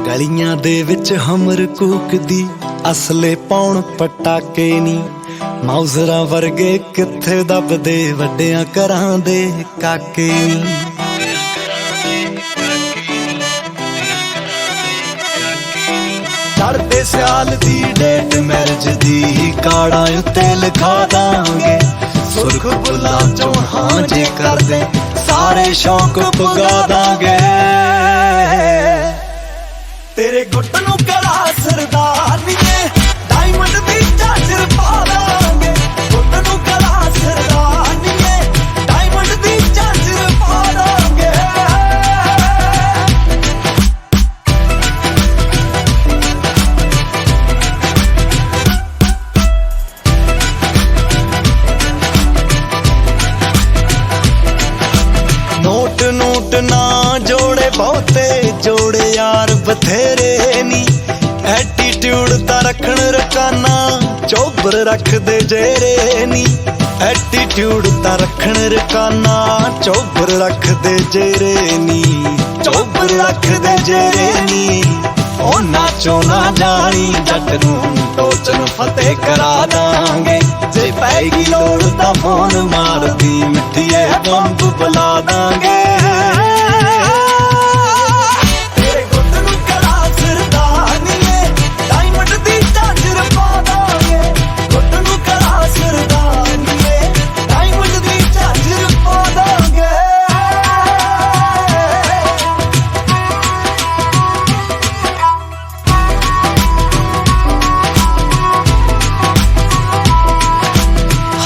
Speaker 4: ਗਲੀਆਂ ਦੇ ਵਿੱਚ ਹਮਰ ਕੂਕਦੀ ਅਸਲੇ ਪਾਉਣ ਪਟਾਕੇ ਨੀ ਮਾਊਜ਼ਰਾਂ ਵਰਗੇ ਕਿੱਥੇ ਦੱਬਦੇ ਵੱਡਿਆਂ ਘਰਾਂ ਦੇ ਕਾਕੇ ਨੀ ਚੜ੍ਹਦੇ ਸਿਆਲ ਦੀ ਡੇਟ ਮੈਰਿਜ ਦੀ ਕਾਰਡਾਂ ਉੱਤੇ ਲਿਖਾ ਦਾਂਗੇ ਸੁਰਖ ਬੁਲਾ ਚੋਂ ਹਾਂ ਜੇ ਕਰਦੇ ਸਾਰੇ ਸ਼ੌਕ ਪੁਗਾ ਦਾਂਗੇ तेरे गुट नू करा सरदारनीए डायमंड दी झांझर पा लांगे गुट नू करा सरदारनीए डायमंड दी झांझर पा लांगे नोट नोट ना जोड़े बहुते जोड़े यार बथेरे नी एटीट्यूड ता रखण रकाना चौबर रख दे जेरे नी एटीट्यूड ता रखण रकाना चौबर रख दे जेरे नी चौबर रख दे जेरे नी ओ नाचो ना जानी जट नू टोचन फतेह करा दांगे जे पैगी लोड़ ता फोन मार दी मिठिए बंब बुला दांगे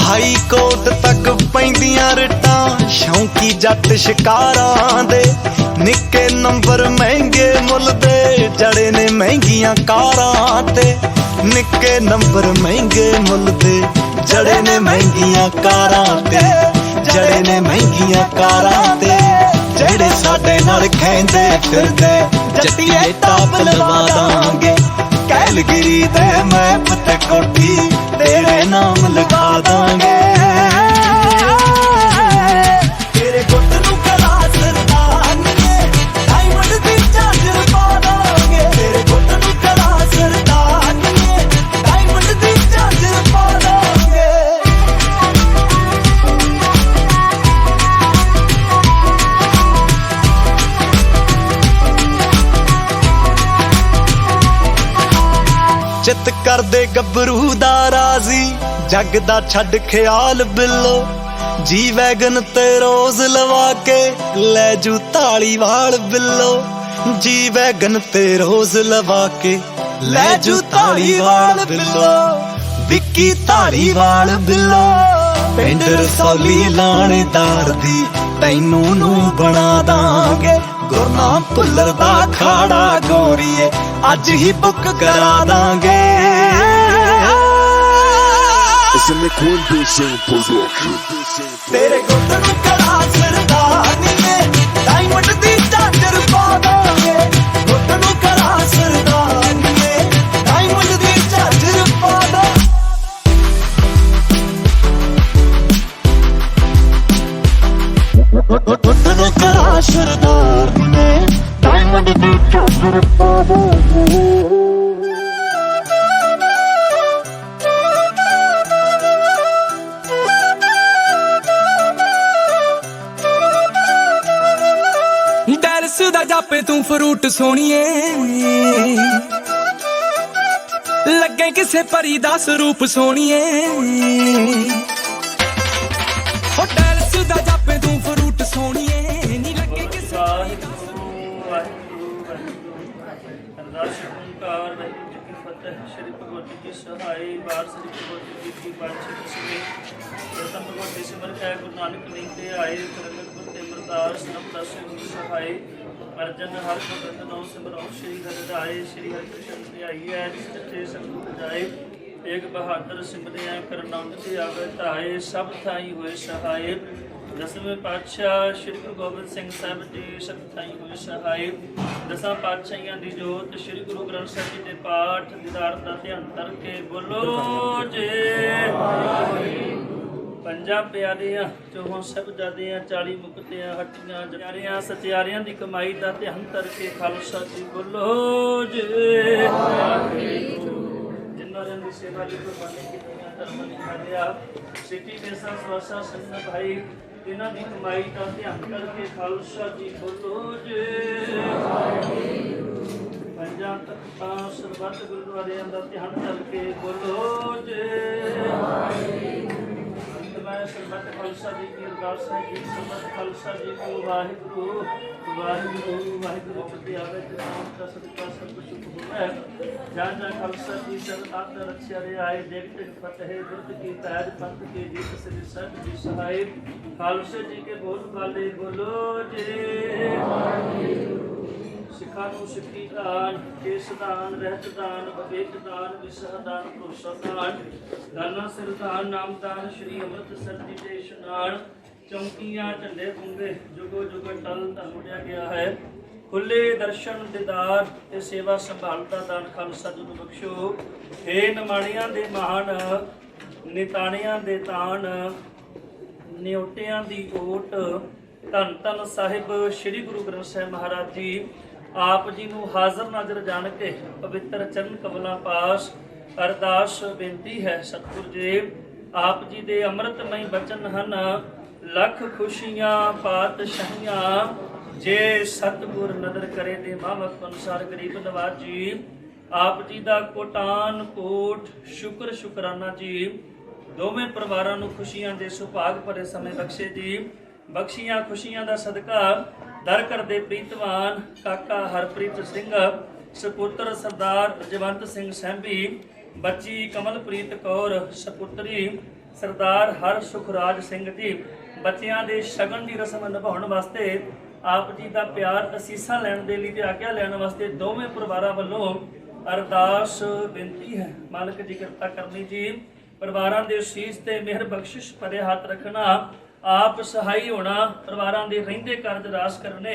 Speaker 4: हाई कोर्ट तक पैंदियां रिटां शौकी जट शिकारां दे निक्के नंबर महंगे मुल दे जड़े ने महंगियां कारां ते निक्के नंबर महंगे मुल दे जड़े ने महंगियां कारां ते जड़े ने महंगियां कारां ते जेड़े साडे नाल खेंदे फिरदे जट्टिए टाप लवा दांगे कैलगिरी दे मैप ते कोठी तेरे नाम लगा दांगे तेरे गुट नू करा सरदारनीए डायमंड दी झांझर पा दांगे तेरे गुट नू चित कर दे गबरू दा राजी जग दा छड़ ख्याल बिलो जी वैगन ते रोज लवा के ले जू धालीवाल बिलो जी वैगन ते रोज लवा के ले जू धालीवाल बिलो विक्की धालीवाल बिलो पिंड रसौली लाणेदार दी तैनू नू बना दांगे गुरनाम भुल्लर दा खाड़ा गोरीए अज ही बुक करा दांगे तेरे गुट नू करा सरदारनीए डायमंड दी झांजर पा दांगे गुट नू करा सरदारनीए डायमंड दी झांजर पा दांगे गुट नू करा सरदारनीए डायमंड दी झांजर पा दांगे
Speaker 6: ਦਾ ਜਾਪੇ ਤੂੰ ਫਰੂਟ ਸੋਹਣੀਏ ਲੱਗੇ ਕਿਸੇ ਪਰੀ ਦਾ ਸਰੂਪ ਸੋਹਣੀਏ ਹੋ ਡੈਲਸ ਦਾ ਜਾਪੇ ਤੂੰ ਫਰੂਟ ਸੋਹਣੀਏ ਨੀ ਲੱਗੇ ਕਿਸੇ
Speaker 5: ਅਰਦਾਸ ਓੰਕਾਰ ਵਾਹਿਗੁਰੂ ਜੀ ਕੀ ਫਤਿਹ ਸ਼੍ਰੀ ਭਗਵਤ ਜੀ ਕੀ ਸਹਾਈ ਬਾਰ ਸ੍ਰੀ ਭਗਵਤ ਜੀ ਕੀ ਬਾਣੀ ਸਮੇਂ ਪ੍ਰਥਮ ਭਗਵਤ ਜੀ ਸਿਮਰ ਕੈ ਗੁਰੂ ਨਾਨਕ ਲੀਨ ਤੇ ਆਏ ਕਰਮਤ ਤੇ ਅਮਰਦਾਸ ਨਮਦਾਸ ਜੀ ਸਹਾਈ अर्जन हर भगत नौ सिमरो श्री हरि राय श्री हरि कृष्ण ध्याई है सच्चे सतगुर जाए एक बहादुर सिमरिया करनौंद ते आवे धाए सब थाई होए सहाय दसवें पातशाह श्री गुरु गोबिंद सिंह साहब जी सब थाई होए सहाय दसां पातशाहियां दी जोत श्री गुरु ग्रंथ साहिब जी दे पाठ दीदार दा ध्यान करके बोलो जे ਪੰਜਾਂ ਪਿਆਰਿਆਂ ਚੌਹਾਂ ਸਾਹਿਬਜ਼ਾਦਿਆਂ 40 ਮੁਕਤਿਆਂ ਹੱਟੀਆਂ ਜਰਿਆਂ ਸਚਿਆਰਿਆਂ ਦੀ ਕਮਾਈ ਦਾ ਧਿਆਨ ਕਰਕੇ ਖਾਲਸਾ ਜੀ ਬੋਲੋ ਜੇ ਜਿਨ੍ਹਾਂ ਦੀ ਸੇਵਾ ਲਈ ਕੁਰਬਾਨੀ ਕੀਤੀਆਂ ਧਰਮ ਨਿਖਾਰਿਆ ਸਿੱਖੀ ਦੇਸਾਂ ਸਵਾਸਾ ਸੰਨ ਭਾਈ ਇਹਨਾਂ ਦੀ ਕਮਾਈ ਦਾ ਧਿਆਨ ਕਰਕੇ ਖਾਲਸਾ ਜੀ ਬੋਲੋ ਜੇ ਪੰਜਾਂ ਤਖਤਾਂ ਸਰਬੱਤ ਗੁਰਦੁਆਰਿਆਂ ਦਾ ਧਿਆਨ ਕਰਕੇ ਬੋਲੋ ਜੇ मैं सरबत खालसा जी की अरदास है जी सरबत खालसा जी को वाहिगुरु वाहिगुरु वाहिगुरु प्रति आवे ते नाम का सदका सब कुछ होता है जान जान खालसा जी सब आत्म रक्षा रे आए देखते फतेह गुरद की ताज पंथ की जीत श्री सब जी सहाय खालसा जी के बोल वाले बोलो जे सिखा ਨੂੰ ਸਿੱਖੀ ਦਾਨ ਕੇਸ ਦਾਨ ਰਹਿਤ ਦਾਨ ਵਿਵੇਕ ਦਾਨ ਵਿਸਹ ਦਾਨ ਭਰੋਸਾ ਦਾਨ ਦਾਨਾ ਸਿਰ ਦਾਨ ਨਾਮ ਦਾਨ ਸ਼੍ਰੀ ਅੰਮ੍ਰਿਤਸਰ ਜੀ ਦੇ ਇਸ਼ਨਾਨ ਚੌਂਕੀਆਂ ਝੰਡੇ ਪੁੰਗੇ ਜੁਗੋ ਜੁਗ ਟਲ ਧੰਨਿਆ ਗਿਆ ਹੈ ਖੁੱਲੇ ਦਰਸ਼ਨ ਦੀਦਾਰ ਤੇ ਸੇਵਾ ਸੰਭਾਲ ਦਾ ਦਾਨ ਖਾਲਸਾ ਜੀ ਨੂੰ ਬਖਸ਼ੋ ਹੇ ਨਿਮਾਣਿਆਂ ਦੇ ਮਹਾਨ ਨਿਤਾਣਿਆਂ ਦੇ ਤਾਣ ਨਿਉਟਿਆਂ ਦੀ ਓਟ ਧੰਨ ਧੰਨ ਸਾਹਿਬ ਸ਼੍ਰੀ ਗੁਰੂ ਗ੍ਰੰਥ ਸਾਹਿਬ ਮਹਾਰਾਜ ਜੀ ਆਪ ਜੀ ਨੂੰ ਹਾਜ਼ਰ ਨਾਜ਼ਰ ਜਾਣ ਕੇ ਪਵਿੱਤਰ ਚਰਨ ਕਮਲਾਂ ਪਾਸ ਅਰਦਾਸ ਬੇਨਤੀ ਹੈ ਸਤਿਗੁਰ ਜੀ ਆਪ ਜੀ ਦੇ ਅੰਮ੍ਰਿਤਮਈ ਬਚਨ ਹਨ ਲੱਖ ਖੁਸ਼ੀਆਂ ਪਾਤਸ਼ਾਹੀਆਂ ਜੇ ਸਤਿਗੁਰ ਨਦਰ ਕਰੇ ਦੇ ਮਾਮਕ ਅਨੁਸਾਰ ਗਰੀਬ ਨਵਾਜ ਜੀ ਆਪ ਜੀ ਦਾ ਕੋਟਾਨ ਕੋਟ ਸ਼ੁਕਰ ਸ਼ੁਕਰਾਨਾ ਜੀ ਦੋਵੇਂ ਪਰਿਵਾਰਾਂ ਨੂੰ ਖੁਸ਼ੀਆਂ ਦੇ ਸੁਭਾਗ ਭਰੇ ਸਮੇਂ ਬਖਸ਼ੇ ਜੀ ਬਖਸ਼ੀਆਂ ਖੁਸ਼ੀਆਂ ਦਾ ਸਦਕਾ ਦਰ ਕਰਦੇ ਪ੍ਰੀਤਵਾਨ ਕਾਕਾ ਹਰਪ੍ਰੀਤ ਸਿੰਘ ਸਪੁੱਤਰ ਸਰਦਾਰ ਜਵੰਤ ਸਿੰਘ ਸੈਂਭੀ ਬੱਚੀ ਕਮਲਪ੍ਰੀਤ ਕੌਰ ਸਪੁੱਤਰੀ ਸਰਦਾਰ ਹਰ ਸੁਖਰਾਜ ਸਿੰਘ ਜੀ ਬੱਚਿਆਂ ਦੇ ਸ਼ਗਨ ਦੀ ਰਸਮ ਨਿਭਾਉਣ ਵਾਸਤੇ ਆਪ ਜੀ ਦਾ ਪਿਆਰ ਅਸੀਸਾਂ ਲੈਣ ਦੇ ਲਈ ਤੇ ਆਗਿਆ ਲੈਣ ਵਾਸਤੇ ਦੋਵੇਂ ਪਰਿਵਾਰਾਂ ਵੱਲੋਂ ਅਰਦਾਸ ਬੇਨਤੀ ਹੈ ਮਾਲਕ ਜੀ ਕਿਰਪਾ ਕਰਨੀ ਜੀ ਪਰਿਵਾਰਾਂ ਦੇ ਸੀਸ ਤੇ ਮਿਹਰ ਬਖਸ਼ਿਸ਼ ਭਰੇ ਹੱਥ ਰੱਖਣਾ ਆਪ ਸਹਾਈ ਹੋਣਾ ਪਰਿਵਾਰਾਂ ਦੇ ਰਹਿੰਦੇ ਕਾਰਜ ਰਾਸ ਕਰਨੇ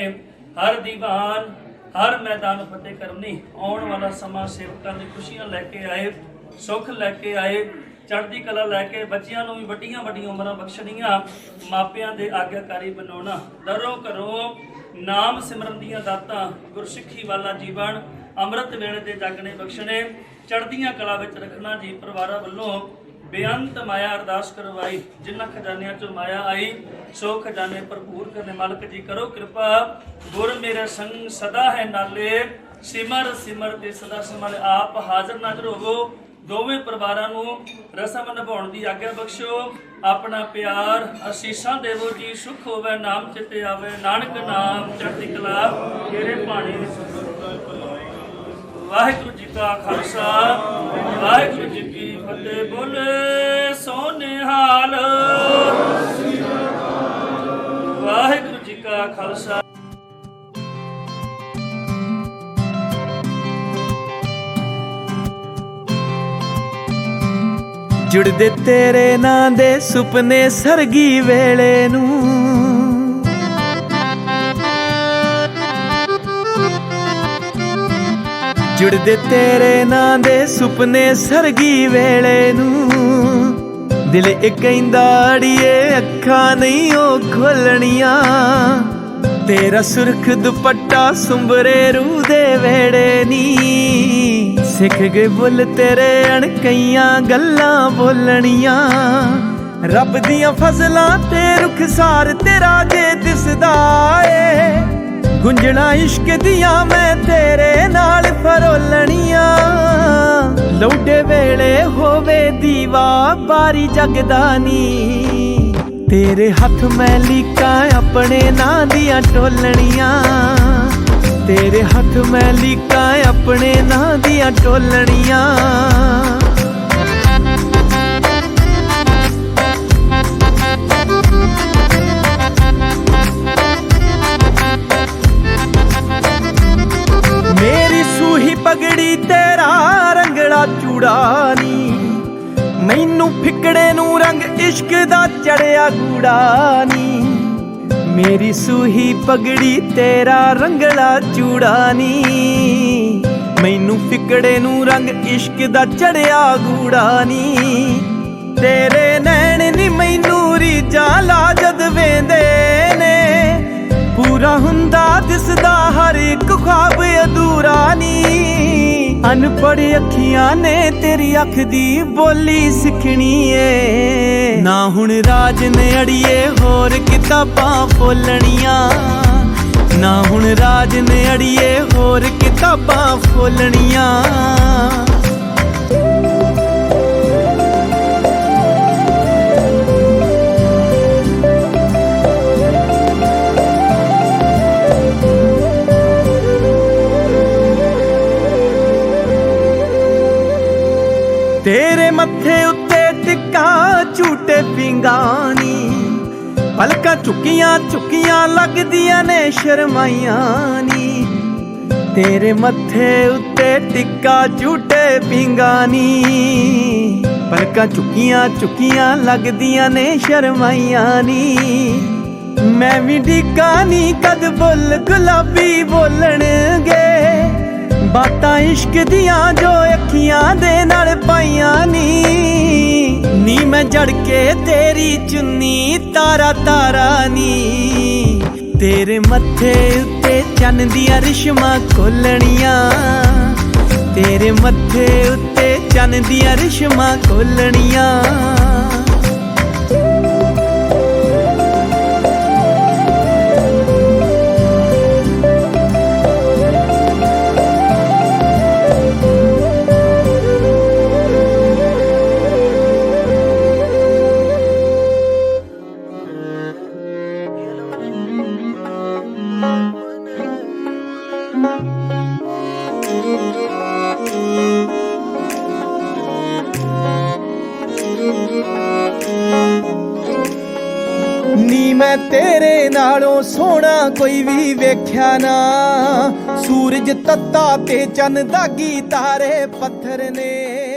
Speaker 5: ਹਰ ਦੀਵਾਨ ਹਰ ਮੈਦਾਨ ਫਤਿਹ ਕਰਨੀ ਆਉਣ ਵਾਲਾ ਸਮਾਂ ਸੇਵਕਾਂ ਦੀ ਖੁਸ਼ੀਆਂ ਲੈ ਕੇ ਆਏ ਸੁੱਖ ਲੈ ਕੇ ਆਏ ਚੜ੍ਹਦੀ ਕਲਾ ਲੈ ਕੇ ਬੱਚਿਆਂ ਨੂੰ ਵੀ ਵੱਡੀਆਂ ਵੱਡੀਆਂ ਉਮਰਾਂ ਬਖਸ਼ਣੀਆਂ ਮਾਪਿਆਂ ਦੇ ਆਗਿਆਕਾਰੀ ਬਣਾਉਣਾ ਦਰੋਂ ਘਰੋਂ ਨਾਮ ਸਿਮਰਨ ਦੀਆਂ ਦਾਤਾਂ ਗੁਰਸਿੱਖੀ ਵਾਲਾ ਜੀਵਨ ਅੰਮ੍ਰਿਤ ਵੇਲੇ ਦੇ ਜਾਗਣੇ ਬਖਸ਼ਣੇ ਚੜ੍ਹਦੀਆਂ ਕਲਾ ਵਿੱਚ ਰੱਖਣਾ ਜੀ ਪਰਿਵਾਰਾਂ ਵੱਲੋਂ ਬੇਅੰਤ ਮਾਇਆ ਅਰਦਾਸ ਕਰਵਾਈ ਜਿਨ੍ਹਾਂ ਖਜ਼ਾਨਿਆਂ ਚੋਂ ਮਾਇਆ ਆਈ ਸੋ ਖਜ਼ਾਨੇ ਭਰਪੂਰ ਕਰਨੇ ਮਾਲਕ ਜੀ ਕਰੋ ਕਿਰਪਾ ਗੁਰ ਮੇਰੇ ਸੰਗ ਸਦਾ ਹੈ ਨਾਲੇ
Speaker 10: ਸਿਮਰ ਸਿਮਰ ਤੇ ਸਦਾ ਸਿਮਰ ਆਪ ਹਾਜ਼ਰ ਨਾਜ਼ਰ ਹੋਵੋ। ਦੋਵੇਂ ਪਰਿਵਾਰਾਂ ਨੂੰ ਰਸਮ ਨਿਭਾਉਣ ਦੀ ਆਗਿਆ ਬਖਸ਼ੋ। ਆਪਣਾ ਪਿਆਰ ਅਸੀਸਾਂ ਦੇਵੋ ਜੀ। ਸੁਖ ਹੋਵੇ ਨਾਮ ਚਿੱਤੇ ਆਵੇ, ਨਾਨਕ ਨਾਮ ਚੜ੍ਹਦੀ ਕਲਾ ਤੇਰੇ ਭਾਣੇ ਦੀ ਸੁਖ। ਵਾਹਿਗੁਰੂ ਜੀ ਕਾ ਖਾਲਸਾ ਵਾਹਿਗੁਰੂ ਜੀ ਕੀ ਫਤਿਹ। ਬੋਲੇ ਸੋ ਨਿਹਾਲ। ਵਾਹਿਗੁਰੂ ਜੀ ਕਾ ਖਾਲਸਾ।
Speaker 4: ਜੁੜਦੇ ਤੇਰੇ ਨਾਂ ਦੇ ਸੁਪਨੇ ਸਰਗੀ ਵੇਲੇ ਨੂੰ, ਜੁੜਦੇ ਤੇਰੇ ਨਾਂ ਦੇ ਸੁਪਨੇ ਸਰਗੀ ਵੇਲੇ ਨੂੰ। ਦਿਲ ਇਹ ਕਹਿੰਦਾ ਅੜੀਏ ਅੱਖਾਂ ਨਹੀਂ ਉਹ ਖੋਲਣੀਆਂ, ਤੇਰਾ ਸੁਰਖ ਦੁਪੱਟਾ ਸੁੰਬਰੇ ਰੂਹ ਦੇ ਵੇੜੇ ਨੀ। ਸਿੱਖ ਗਏ ਬੁੱਲ ਤੇਰੇ ਅਣਕਈਆਂ ਗੱਲਾਂ ਬੋਲਣੀਆਂ, ਰੱਬ ਦੀਆਂ ਫਜ਼ਲਾਂ ਤੇ ਰੁਖਸਾਰ ਤੇਰਾ ਜੇ ਦਿਸਦਾ ਏ। ਗੁੰਝਣਾ ਇਸ਼ਕ ਦੀਆਂ ਮੈਂ ਤੇਰੇ ਨਾਲ ਫਰੋਲਣੀਆਂ, ਲੌਡੇ ਵੇਲੇ ਹੋਵੇ ਦੀਵਾ ਬਾਰੀ ਜਗਦਾ ਨੀ। ਤੇਰੇ ਹੱਥ ਮੈਂ ਲੀਕਾਂ ਆਪਣੇ ਨਾਂ ਦੀਆਂ ਟੋਲਣੀਆਂ, ਤੇਰੇ ਹੱਥ ਮੈਂ ਲੀਕਾਂ ਆਪਣੇ ਨਾਂ ਦੀਆਂ ਟੋਲਣੀਆਂ। ਮੇਰੀ ਸੂਹੀ ਪਗੜੀ ਤੇਰਾ ਰੰਗਲਾ ਚੂੜਾ ਨੀ, ਮੈਨੂੰ ਫਿਕੜੇ ਨੂੰ ਰੰਗ ਇਸ਼ਕ ਦਾ ਚੜਿਆ ਗੂੜਾ ਨੀ। ਮੇਰੀ ਸੂਹੀ ਪਗੜੀ ਤੇਰਾ ਰੰਗਲਾ ਚੂੜਾ ਨੀ, ਮੈਨੂੰ ਫਿਕੜੇ ਨੂੰ ਰੰਗ ਇਸ਼ਕ ਦਾ ਚੜਿਆ ਗੂੜਾ ਨੀ। ਤੇਰੇ ਨੈਣ ਨੀ ਮੈਨੂੰ ਰੀਝਾਂ ਲਾ ਜਦ ਵੇਂਦੇ ਨੇ, ਪੂਰਾ ਹੁੰਦਾ ਦਿਸਦਾ ਹਰ ਇੱਕ ਖ਼ਵਾਬ ਅਧੂਰਾ ਨੀ। ਅਨਪੜ੍ਹ ਅੱਖੀਆਂ ਨੇ ਤੇਰੀ ਅੱਖ ਦੀ ਬੋਲੀ ਸਿੱਖਣੀ ਏ, ਨਾ ਹੁਣ ਰਾਜ ਨੇ ਅੜੀਏ ਹੋਰ ਕਿਤਾਬਾਂ ਫੋਲਣੀਆਂ, ਨਾ ਹੁਣ ਰਾਜ ਨੇ ਅੜੀਏ ਹੋਰ ਕਿਤਾਬਾਂ ਫੋਲਣੀਆਂ। ਤੇਰੇ ਮੱਥੇ ਉੱਤੇ ਟਿੱਕਾ ਝੂਟੇ ਪਿੰਗਾਂ ਨੀ, ਪਲਕਾਂ ਝੁਕੀਆਂ ਝੁਕੀਆਂ ਲੱਗਦੀਆਂ ਨੇ ਸ਼ਰਮਾਈਆਂ ਨੀ। ਤੇਰੇ ਮੱਥੇ ਉੱਤੇ ਟਿੱਕਾ ਝੂਟੇ ਪਿੰਗਾਂ ਨੀ, ਪਲਕਾਂ ਝੁਕੀਆਂ ਝੁਕੀਆਂ ਲੱਗਦੀਆਂ ਨੇ ਸ਼ਰਮਾਈਆਂ ਨੀ। ਮੈਂ ਵੀ ਡੀਕਾਂ ਨੀ ਕਦ ਬੁੱਲ ਗੁਲਾਬੀ ਬੋਲਣਗੇ, ਬਾਤਾਂ ਇਸ਼ਕ ਦੀਆਂ ਜੋ ਅੱਖੀਆਂ ਦੇ ਨਾਲ ਪਾਈਆਂ ਨੀ। ਮੈਂ ਜੜ ਕੇ ਤੇਰੀ ਚੁੰਨੀ ਤਾਰਾ ਤਾਰਾ ਨੀ, ਤੇਰੇ ਮੱਥੇ ਉੱਤੇ ਚੰਨ ਦੀਆਂ ਰਿਸ਼ਮਾਂ ਖੋਲਣੀਆਂ, ਤੇਰੇ ਮੱਥੇ ਉੱਤੇ ਚੰਨ ਦੀਆਂ ਰਿਸ਼ਮਾਂ ਖੋਲਣੀਆਂ। ਨੀ ਮੈਂ ਤੇਰੇ ਨਾਲੋਂ ਸੋਹਣਾ ਕੋਈ ਵੀ ਵੇਖਿਆ ਨਾ, ਸੂਰਜ ਤੱਤਾ ਤੇ ਚੰਨ ਦਾਗੀ ਤਾਰੇ ਪੱਥਰ ਨੇ।